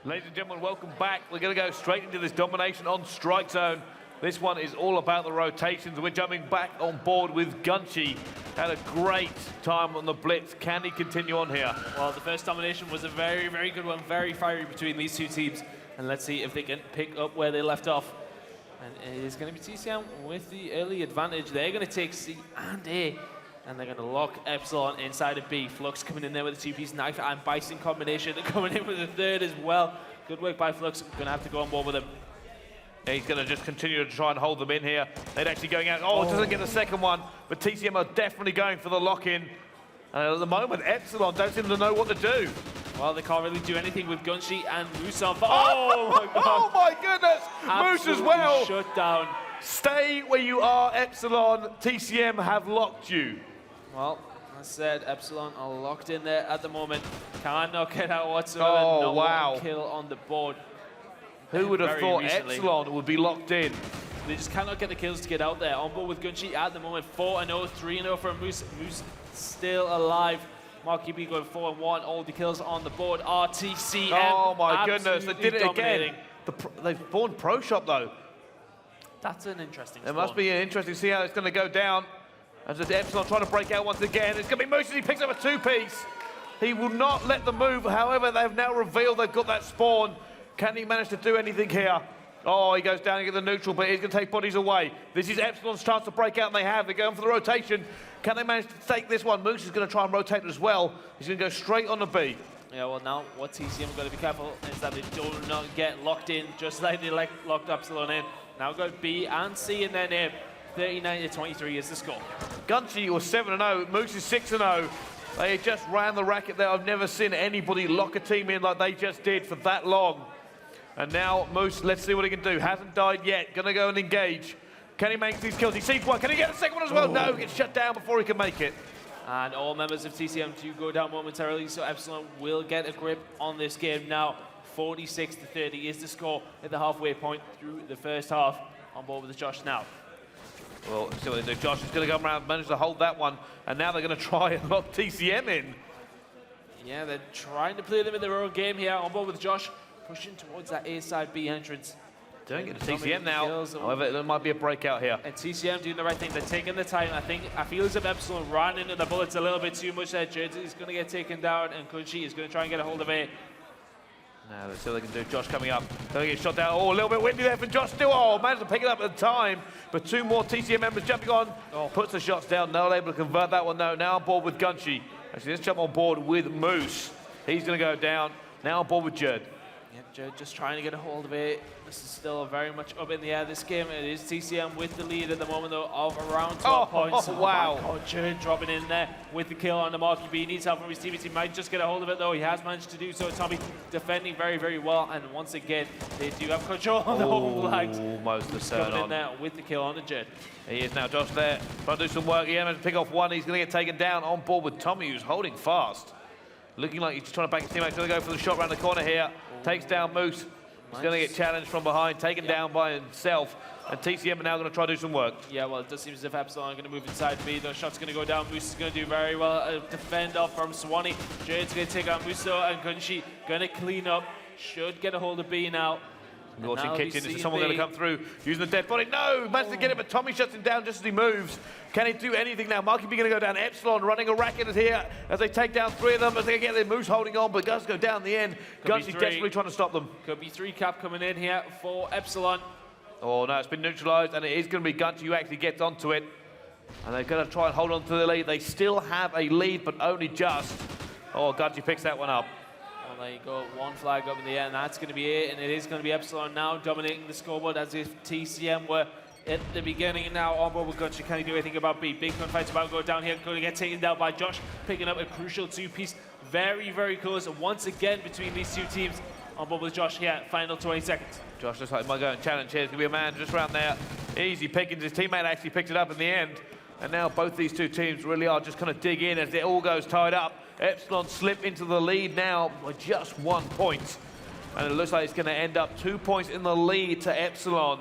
Ladies and gentlemen, welcome back. We're going to go straight into this domination on strike zone. This one is all about the rotations. We're jumping back on board with Gunchi. Had a great time on the blitz. Can he continue on here? Well, the first domination was a very, very good one. Very fiery between these two teams. And let's see if they can pick up where they left off. And it is going to be TCM with the early advantage. They're going to take C and A. And they're going to lock Epsilon inside of B. Flux coming in there with a two-piece knife and Bison combination. They're coming in with a third as well. Good work by Flux. Going to have to go on board with him. He's going to just continue to try and hold them in here. They're actually going out. Oh, doesn't get the second one. But TCM are definitely going for the lock-in. And at the moment, Epsilon don't seem to know what to do. Well, they can't really do anything with Gunshi and Moose on. Oh my God! Oh my goodness! Moose as well. Shut down. Stay where you are, Epsilon. TCM have locked you. Well, as I said, Epsilon are locked in there at the moment. Cannot get out whatsoever. Oh, no wow. one kill on the board. Who would have Very thought recently. Epsilon would be locked in? They just cannot get the kills to get out there. On board with Gunshi at the moment. 4-0, 3-0 for Moose. Moose still alive. Mark QB going 4-1. All the kills on the board are TCM. Oh my goodness, they did it dominating. again. They've spawned Pro Shop though. That's an interesting It must be interesting to see how it's going to go down. As the Epsilon trying to break out once again. It's going to be Moose as he picks up a two-piece. He will not let them move. However, they've now revealed they've got that spawn. Can he manage to do anything here? Oh, he goes down and get the neutral, but he's going to take bodies away. This is Epsilon's chance to break out, and they have. They're going for the rotation. Can they manage to take this one? Moose is going to try and rotate as well. He's going to go straight on the B. Yeah, well, now what TCM have got to be careful is that they do not get locked in, just like they locked Epsilon in. Now got B and C in their name. 39-23 is the score. Gunchi was 7-0. Moose is 6-0. They just ran the racket there. I've never seen anybody lock a team in like they just did for that long. And now Moose, let's see what he can do. Hasn't died yet. Gonna go and engage. Can he make these kills? He sees one. Can he get a second one as well? No, he gets shut down before he can make it. And all members of TCM do go down momentarily, so Epsilon will get a grip on this game now. 46-30 is the score at the halfway point through the first half. On board with Josh now. Well, let's see what they do. Josh is going to come around, manage to hold that one, and now they're going to try and lock TCM in. Yeah, they're trying to play them in their own game here. On board with Josh, pushing towards that A side B entrance. Don't get to TCM now. However, there might be a breakout here. And TCM doing the right thing. They're taking the time. I feel as if Epsilon ran into the bullets a little bit too much there. Jersey is going to get taken down, and Kunshi is going to try and get a hold of it. Now let's see what they can do. Josh coming up. Don't get shot down. Oh, a little bit windy there for Josh still. Oh, managed to pick it up at the time. But two more TCM members jumping on. Oh, puts the shots down. Not able to convert that one, though. Now on board with Gunchi. Actually, let's jump on board with Moose. He's going to go down. Now on board with Jerd. Yep, Jerd just trying to get a hold of it. This is still very much up in the air, this game. It is TCM with the lead at the moment, though, of around 12 points. Oh, wow. Oh, Jerd dropping in there with the kill on the Marky B. He needs help from his teammates. He might just get a hold of it, though. He has managed to do so. Tommy defending very, very well. And once again, they do have control on the home flags. Almost the turn coming on. in there with the kill on the Jerd. He is now. Josh there. Trying to do some work. He managed to pick off one. He's going to get taken down on board with Tommy, who's holding fast. Looking like he's trying to back his teammate. He's going to go for the shot around the corner here. Takes down Moose. He's going to get challenged from behind, taken down by himself, and TCM are now going to try to do some work. Yeah, well, it does seem as if Epsilon are going to move inside B. Those shots going to go down. Moose is going to do very well. A defend off from Swanee. Jade's going to take out Muso, and Gunshi going to clean up. Should get a hold of B now. Watching kitchen, is someone going to come through using the dead body? No, managed to get it, but Tommy shuts him down just as he moves. Can he do anything now? Marky B going to go down. Epsilon running a racket here as they take down three of them as they get their Moose holding on, but does go down in the end. Gunshi desperately trying to stop them. Could be 3 cap coming in here for Epsilon. Oh no, it's been neutralized, and it is going to be Gunshi who actually gets onto it. And they're going to try and hold on to the lead. They still have a lead, but only just. Oh, Gunshi picks that one up. There you go, one flag up in the air, and that's going to be it. And it is going to be Epsilon now dominating the scoreboard as if TCM were at the beginning. And now on board with Gunshi. Can he do anything about B? Big gunfight's about to go down here. Going to get taken down by Josh, picking up a crucial two-piece. Very, very close once again between these two teams. On board with Josh here, final 20 seconds. Josh just like, might go and challenge here. There's going to be a man just around there. Easy pickings. His teammate actually picked it up in the end. And now both these two teams really are just going to dig in as it all goes tied up. Epsilon slip into the lead now by just 1 point. And it looks like it's going to end up 2 points in the lead to Epsilon.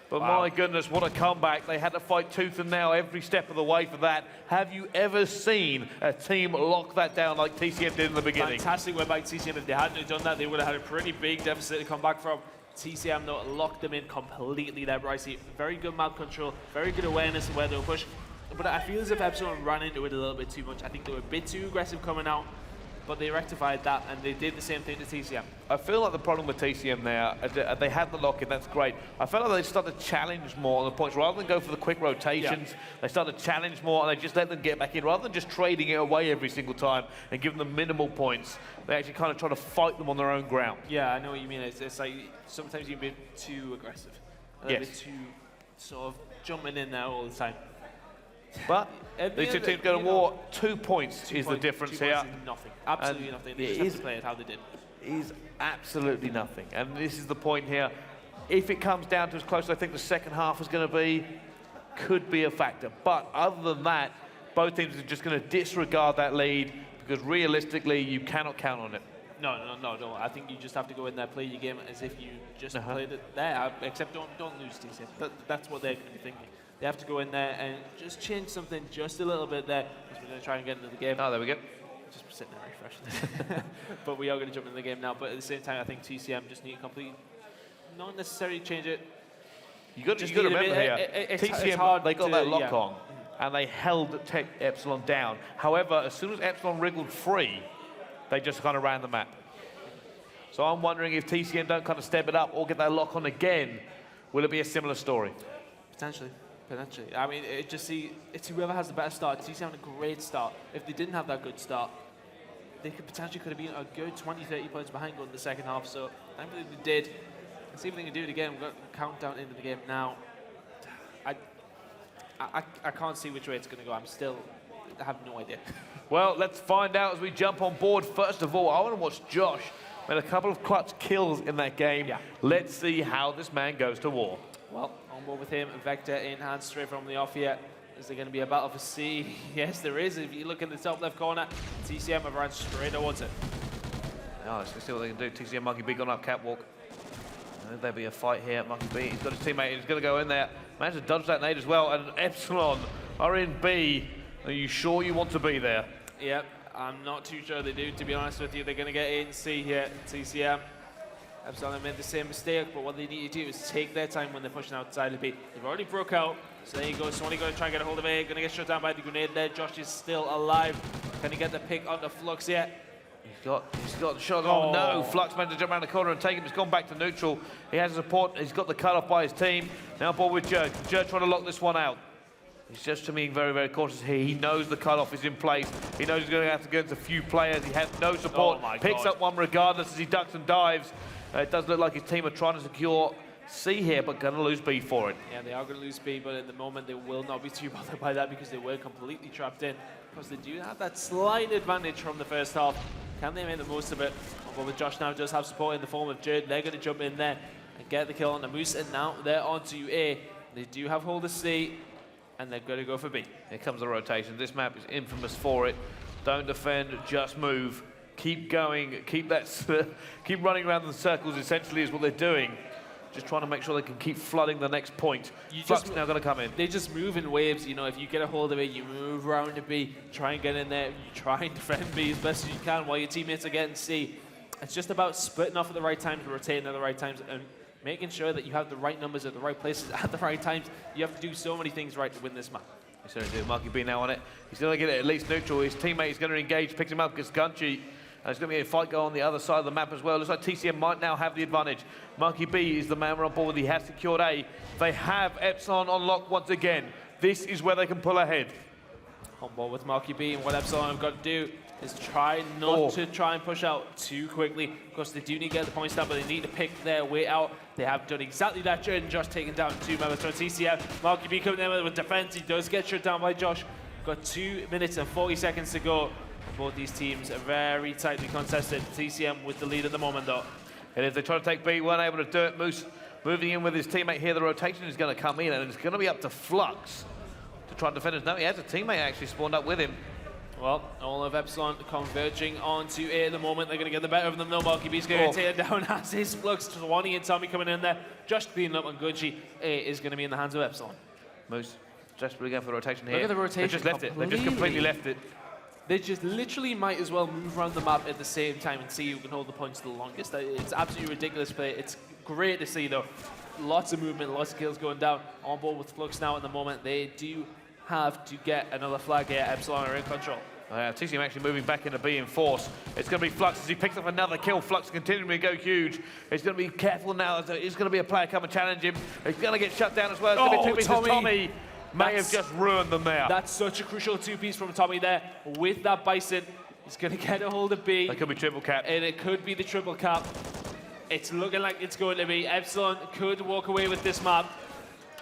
But Wow. my goodness, what a comeback. They had to fight tooth and nail every step of the way for that. Have you ever seen a team lock that down like TCM did in the beginning? Fantastic win by TCM. If they hadn't done that, they would have had a pretty big deficit to come back from. TCM, though, locked them in completely there, Brycey. Very good map control, very good awareness of where they'll push. But I feel as if Epsilon ran into it a little bit too much. I think they were a bit too aggressive coming out, but they rectified that, and they did the same thing to TCM. I feel like the problem with TCM now, they had the lock-in, that's great. I felt like they started to challenge more on the points. Rather than go for the quick rotations, they started to challenge more, and they just let them get back in. Rather than just trading it away every single time and giving them minimal points, they actually kind of try to fight them on their own ground. Yeah, I know what you mean. It's like sometimes you're a bit too aggressive. A little bit too sort of jumping in there all the time. But these two teams go to war. 2 points is the 2 difference points here. is nothing. Absolutely nothing. They just have to play it how they did. Is absolutely nothing. And this is the point here. If it comes down to as close as I think the second half is going to be, could be a factor. But other than that, both teams are just going to disregard that lead because realistically, you cannot count on it. No. I think you just have to go in there, play your game as if you just played it there. Except don't lose TCM. That's what they're going to be thinking. They have to go in there and just change something just a little bit there because we're going to try and get into the game. Oh, there we go. Just sitting there refreshing. But we are going to jump into the game now. But at the same time, I think TCM just need to complete, not necessarily change it. You got to remember here, TCM, hard they got that lock yeah. on and they held Epsilon down. However, as soon as Epsilon wriggled free, they just kind of ran the map. So I'm wondering if TCM don't kind of step it up or get that lock on again, will it be a similar story? Potentially. I mean, it's whoever has the better start. TCM had a great start. If they didn't have that good start, they could have been a good 20, 30 points behind going in the second half. So thankfully they did. Let's see if they can do it again. We've got a countdown into the game now. I can't see which way it's going to go. I have no idea. Well, let's find out as we jump on board. First of all, I want to watch Josh. Made a couple of clutch kills in that game. Yeah. Let's see how this man goes to war. Well, on board with him, Vector in hand straight from the off here. Is there going to be a battle for C? Yes, there is. If you look in the top left corner, TCM have run straight towards it. Oh, let's see what they can do. TCM Monkey B gone up catwalk. There'll be a fight here. Monkey B, he's got his teammate. He's going to go in there. Managed to dodge that nade as well. And Epsilon are in B. Are you sure you want to be there? Yep, I'm not too sure they do, to be honest with you. They're going to get A and C here, TCM. Epsilon made the same mistake, but what they need to do is take their time when they're pushing outside of B. They've already broke out, so there you go. Somebody going to try and get a hold of A. Going to get shut down by the grenade there. Josh is still alive. Can he get the pick onto Flux yet? He's got the shot. Oh no, Flux managed to jump around the corner and take him. He's gone back to neutral. He has support. He's got the cut-off by his team. Now ball with Jerd. Jerd trying to lock this one out. He's just being very, very cautious here. He knows the cut-off is in place. He knows he's going to have to go into a few players. He has no support. Picks up one regardless as he ducks and dives. It does look like his team are trying to secure C here, but going to lose B for it. Yeah, they are going to lose B, but at the moment they will not be too bothered by that because they were completely trapped in. Because they do have that slight advantage from the first half. Can they make the most of it? But with Josh now does have support in the form of Jerd. They're going to jump in there and get the kill on the Moose. And now they're onto A. They do have hold of C, and they're going to go for B. Here comes the rotation. This map is infamous for it. Don't defend, just move. Keep going, keep running around in circles, essentially, is what they're doing. Just trying to make sure they can keep flooding the next point. Flux now going to come in. They just move in waves, you know. If you get a hold of it, you move around to B, try and get in there, you try and defend B as best as you can while your teammates are getting C. It's just about splitting off at the right times, rotating at the right times, and making sure that you have the right numbers at the right places at the right times. You have to do so many things right to win this map. He's going to do Monkey B now on it. He's going to get it at least neutral. His teammate is going to engage, picks him up, gets Gunchy. And there's going to be a fight go on the other side of the map as well. Looks like TCM might now have the advantage. Monkey B is the man we're on board with. He has secured A. They have Epsilon on lock once again. This is where they can pull ahead. On board with Monkey B, and what Epsilon have got to do is try not to try and push out too quickly. Of course, they do need to get the points down, but they need to pick their way out. They have done exactly that. Jerd and Josh taking down 2 members from TCM. Monkey B coming in with defense. He does get shut down by Josh. Got 2 minutes and 40 seconds to go. Both these teams are very tightly contested. TCM with the lead at the moment, though. And if they try to take B, weren't able to do it. Moose moving in with his teammate here. The rotation is going to come in, and it's going to be up to Flux to try and defend us. No, he has a teammate actually spawned up with him. Well, all of Epsilon converging onto A at the moment. They're going to get the better of them, though. Marky B's going to take it down as is Flux. Swanee and Tommy coming in there. Just cleaning up on Gunji. A is going to be in the hands of Epsilon. Moose desperately going for the rotation here. Look at the rotation. They've just left it. They've just completely left it. They just literally might as well move around the map at the same time and see who can hold the points the longest. It's absolutely ridiculous play. It's great to see, though. Lots of movement, lots of kills going down. On board with Flux now at the moment. They do have to get another flag here. Epsilon are in control. TCM actually moving back into B in force. It's going to be Flux as he picks up another kill. Flux continuing to go huge. He's going to be careful now. There's going to be a player come and challenge him. He's going to get shut down as well. It's going to be 2 pieces. Tommy may have just ruined them there. That's such a crucial 2-piece from Tommy there. With that Bison, he's going to get a hold of B. That could be triple cap. And it could be the triple cap. It's looking like it's going to be. Epsilon could walk away with this map.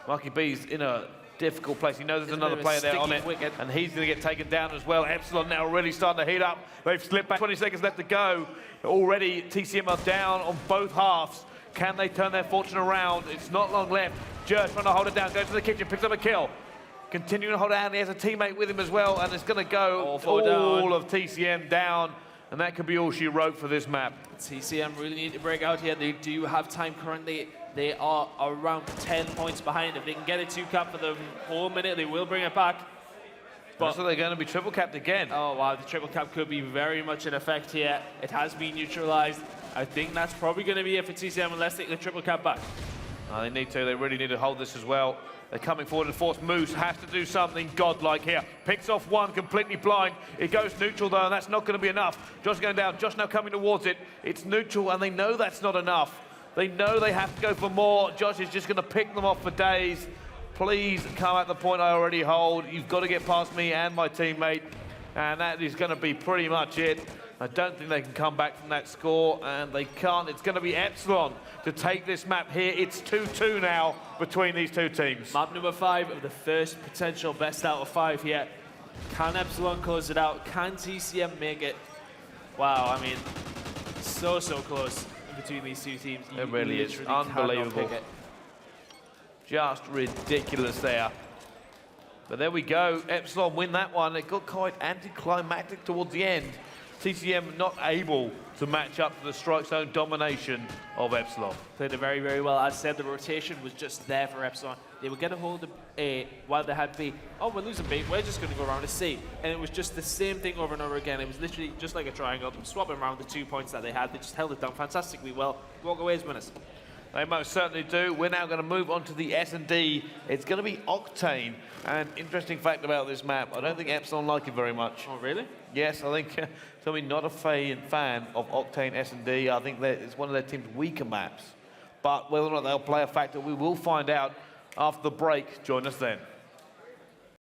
Marky B's in a difficult place. He knows there's another player there on it, and he's going to get taken down as well. Epsilon now really starting to heat up. They've slipped back. 20 seconds left to go. Already, TCM are down on both halves. Can they turn their fortune around? It's not long left. Just trying to hold it down. Goes to the kitchen, picks up a kill. Continuing to hold it down. He has a teammate with him as well, and it's going to go all of TCM down. And that could be all she wrote for this map. TCM really need to break out here. They do have time currently. They are around 10 points behind. If they can get a 2-cap for the whole minute, they will bring it back. But so they're going to be triple capped again. Oh, wow. The triple cap could be very much in effect here. It has been neutralized. I think that's probably going to be it for TCM unless they get the triple cap back. They need to. They really need to hold this as well. They're coming forward in force. Moose has to do something godlike here. Picks off one, completely blind. It goes neutral, though, and that's not going to be enough. Josh going down. Josh now coming towards it. It's neutral, and they know that's not enough. They know they have to go for more. Josh is just going to pick them off for days. Please come at the point I already hold. You've got to get past me and my teammate, and that is going to be pretty much it. I don't think they can come back from that score, and they can't. It's going to be Epsilon to take this map here. It's 2-2 now between these two teams. Map number 5 of the first potential best out of 5 here. Can Epsilon close it out? Can TCM make it? Wow, I mean, so close between these two teams. It really is unbelievable. Just ridiculous there. But there we go. Epsilon win that one. It got quite anticlimactic towards the end. TCM not able to match up to the strike zone domination of Epsilon. Played it very, very well. As I said, the rotation was just there for Epsilon. They would get a hold of A while they had B. Oh, we're losing B. We're just going to go around to C. And it was just the same thing over and over again. It was literally just like a triangle, swapping around the 2 points that they had. They just held it down fantastically well. Walk away as winners. They most certainly do. We're now going to move on to the S&D. It's going to be Octane. And interesting fact about this map, I don't think Epsilon like it very much. Oh, really? Yes, I think I'm not a fan of Octane S&D. I think that it's one of their team's weaker maps. But whether or not they'll play a factor, we will find out after the break. Join us then.